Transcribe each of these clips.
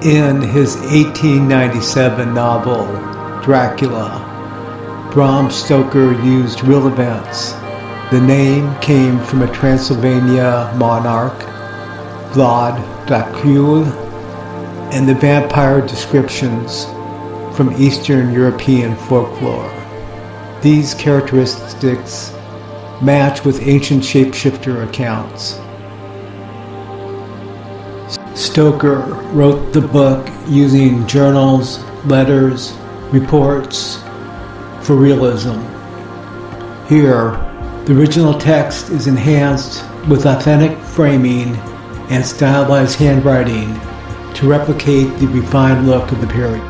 In his 1897 novel, Dracula, Bram Stoker used real events. The name came from a Transylvania monarch, Dracula, and the vampire descriptions from Eastern European folklore. These characteristics match with ancient shapeshifter accounts. Stoker wrote the book using journals, letters, reports for realism. Here, the original text is enhanced with authentic framing and stylized handwriting to replicate the refined look of the period.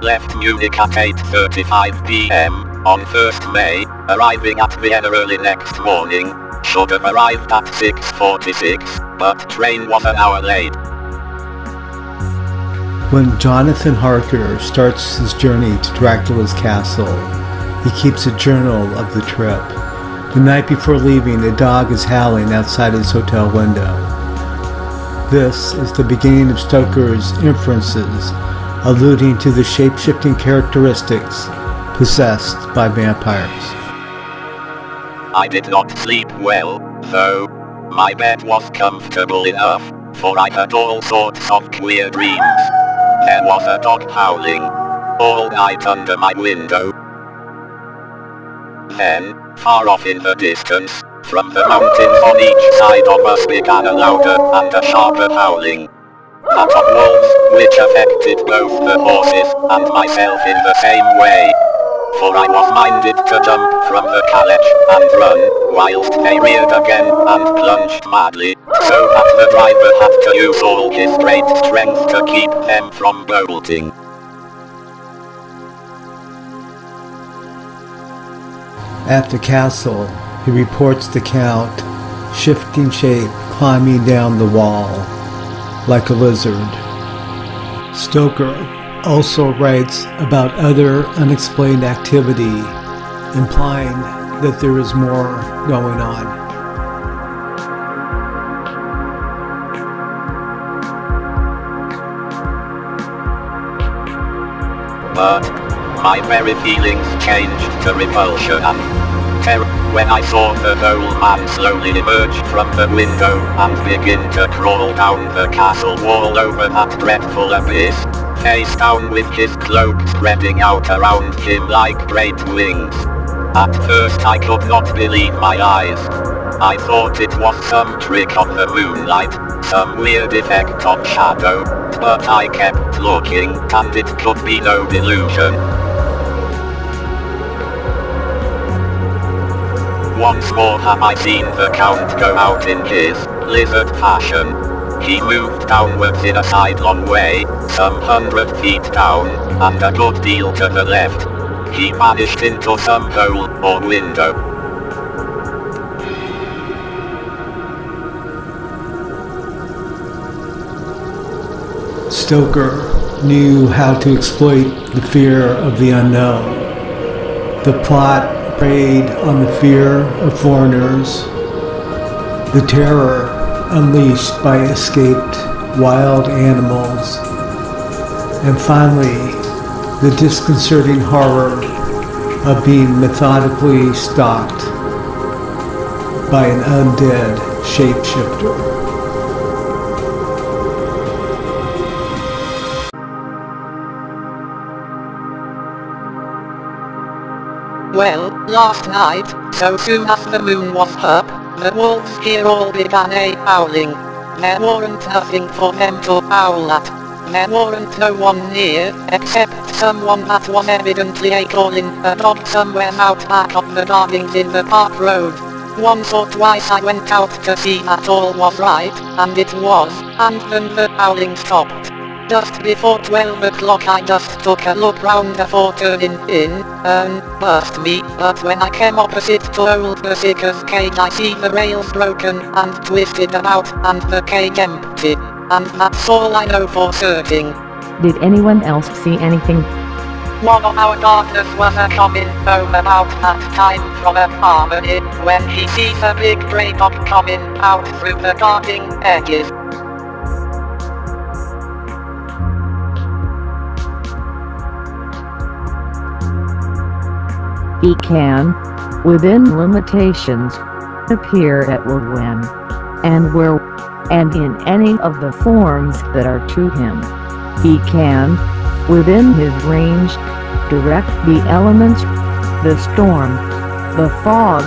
Left Munich at 8:35 p.m. on 1st May, arriving at Vienna early next morning. Should have arrived at 6:46, but train was an hour late. When Jonathan Harker starts his journey to Dracula's castle, he keeps a journal of the trip. The night before leaving, a dog is howling outside his hotel window. This is the beginning of Stoker's inferences, alluding to the shape-shifting characteristics possessed by vampires. I did not sleep well, though. My bed was comfortable enough, for I had all sorts of queer dreams. There was a dog howling all night under my window. Then, far off in the distance, from the mountains on each side of us began a louder and a sharper howling. That of wolves, which affected both the horses and myself in the same way. For I was minded to jump from the carriage and run, whilst they reared again and plunged madly, so that the driver had to use all his great strength to keep them from bolting. At the castle, he reports the Count, shifting shape, climbing down the wall like a lizard. Stoker also writes about other unexplained activity, implying that there is more going on. But my very feelings changed to repulsion and terror when I saw the old man slowly emerge from the window and begin to crawl down the castle wall over that dreadful abyss, face down with his cloak spreading out around him like great wings. At first I could not believe my eyes. I thought it was some trick of the moonlight, some weird effect of shadow, but I kept looking and it could be no delusion. Once more have I seen the Count go out in his lizard fashion. He moved downwards in a sidelong way, some 100 feet down, and a good deal to the left. He vanished into some hole or window. Stoker knew how to exploit the fear of the unknown. The plot preyed on the fear of foreigners, the terror unleashed by escaped wild animals, and finally, the disconcerting horror of being methodically stalked by an undead shapeshifter. Well, last night, so soon as the moon was up, the wolves here all began howling. There weren't nothing for them to howl at. There weren't no one near, except someone that was evidently calling a dog somewhere out back of the Darlings in the park road. Once or twice I went out to see that all was right, and it was, and then the howling stopped. Just before 12 o'clock I just took a look round before turning in, burst me, but when I came opposite to old Berserker's cage I see the rails broken and twisted about, and the cage empty. And that's all I know for certain. Did anyone else see anything? One of our daughters was coming home about that time from a harmony when he sees a big grey dog coming out through the garden edges. He can, within limitations, appear at will when, and where, and in any of the forms that are to him. He can, within his range, direct the elements, the storm, the fog,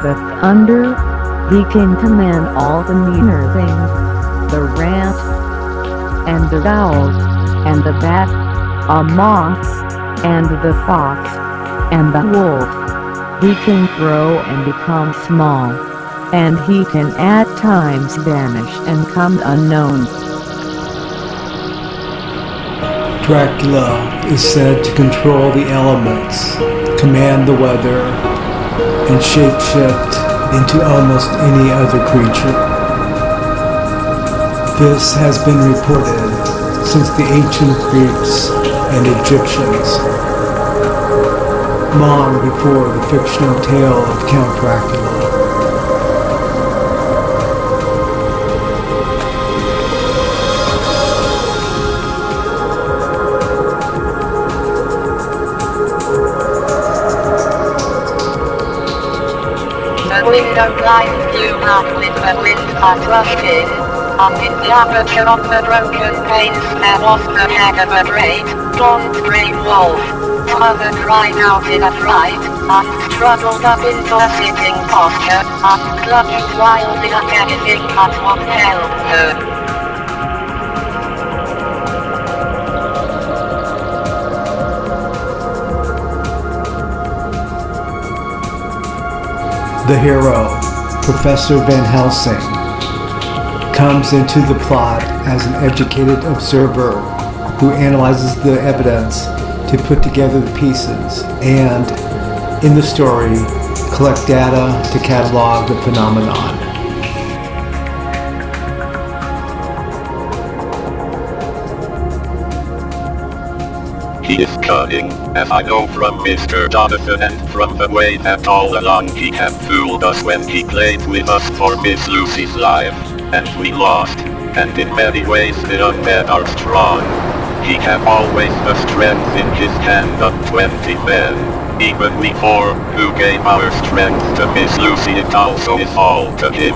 the thunder. He can command all the meaner things, the rat, and the owl, and the bat, a moth, and the fox, and the wolf. He can grow and become small, and he can at times vanish and come unknown. Dracula is said to control the elements, command the weather, and shapeshift into almost any other creature. This has been reported since the ancient Greeks and Egyptians, long before the fictional tale of Count Dracula. The window blinds blew back with the wind had rushed in, and in the aperture of the broken panes there was the head of a great, gaunt grey wolf. Mother cried out in affright, and struggled up into a sitting posture, and clutched wildly at anything that would help her. The hero, Professor Van Helsing, comes into the plot as an educated observer who analyzes the evidence to put together the pieces and, in the story, collect data to catalog the phenomenon. He is cunning, as I know from Mr. Jonathan and from the way that all along he have fooled us when he played with us for Miss Lucy's life, and we lost, and in many ways the undead are strong. He have always the strength in his hand of 20 men, even we four, who gave our strength to Miss Lucy. It also is all to him.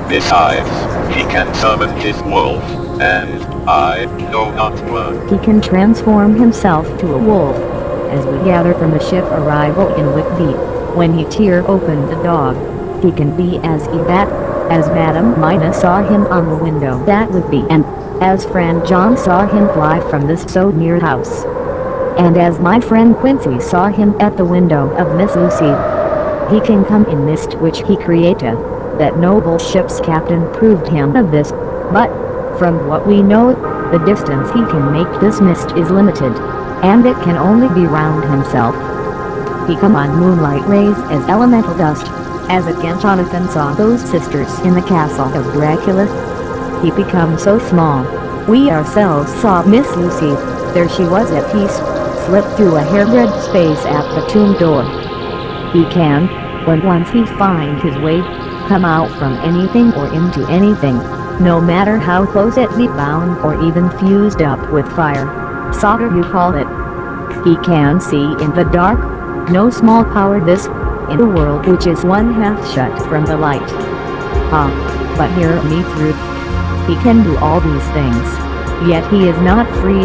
Besides, he can summon his wolf, and I know not what. He can transform himself to a wolf, as we gather from the ship arrival in Whitby. When he tear opened the dog, he can be as a bat, as Madame Mina saw him on the window that would be, and as friend John saw him fly from this so near house, and as my friend Quincy saw him at the window of Miss Lucy. He can come in mist which he created. That noble ship's captain proved him of this, but, from what we know, the distance he can make this mist is limited, and it can only be round himself. He come on moonlight rays as elemental dust, as again Jonathan saw those sisters in the castle of Dracula. He becomes so small. We ourselves saw Miss Lucy, there she was at peace, slip through a hairbreadth space at the tomb door. He can, when once he find his way, come out from anything or into anything, no matter how close it be bound or even fused up with fire. Solder you call it. He can see in the dark, no small power this, in a world which is one half shut from the light. But hear me through. He can do all these things, yet he is not free.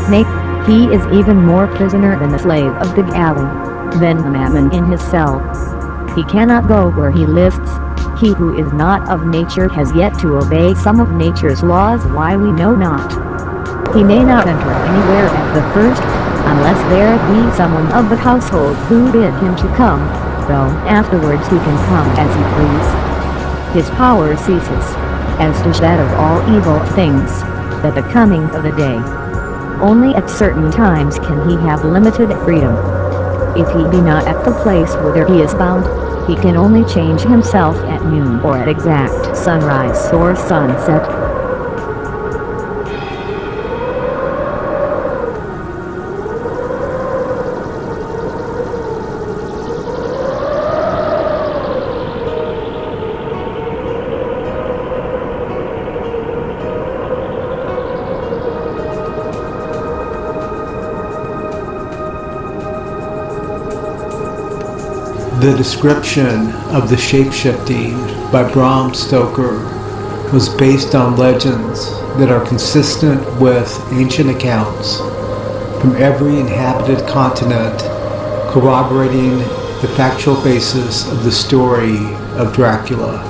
Nay, he is even more prisoner than the slave of the galley, than the mammon in his cell. He cannot go where he lists. He who is not of nature has yet to obey some of nature's laws, why we know not. He may not enter anywhere at the first, unless there be someone of the household who bid him to come, though afterwards he can come as he please. His power ceases, as does that of all evil things, at the coming of the day. Only at certain times can he have limited freedom. If he be not at the place whither he is bound, he can only change himself at noon or at exact sunrise or sunset. The description of the shapeshifting by Bram Stoker was based on legends that are consistent with ancient accounts from every inhabited continent, corroborating the factual basis of the story of Dracula.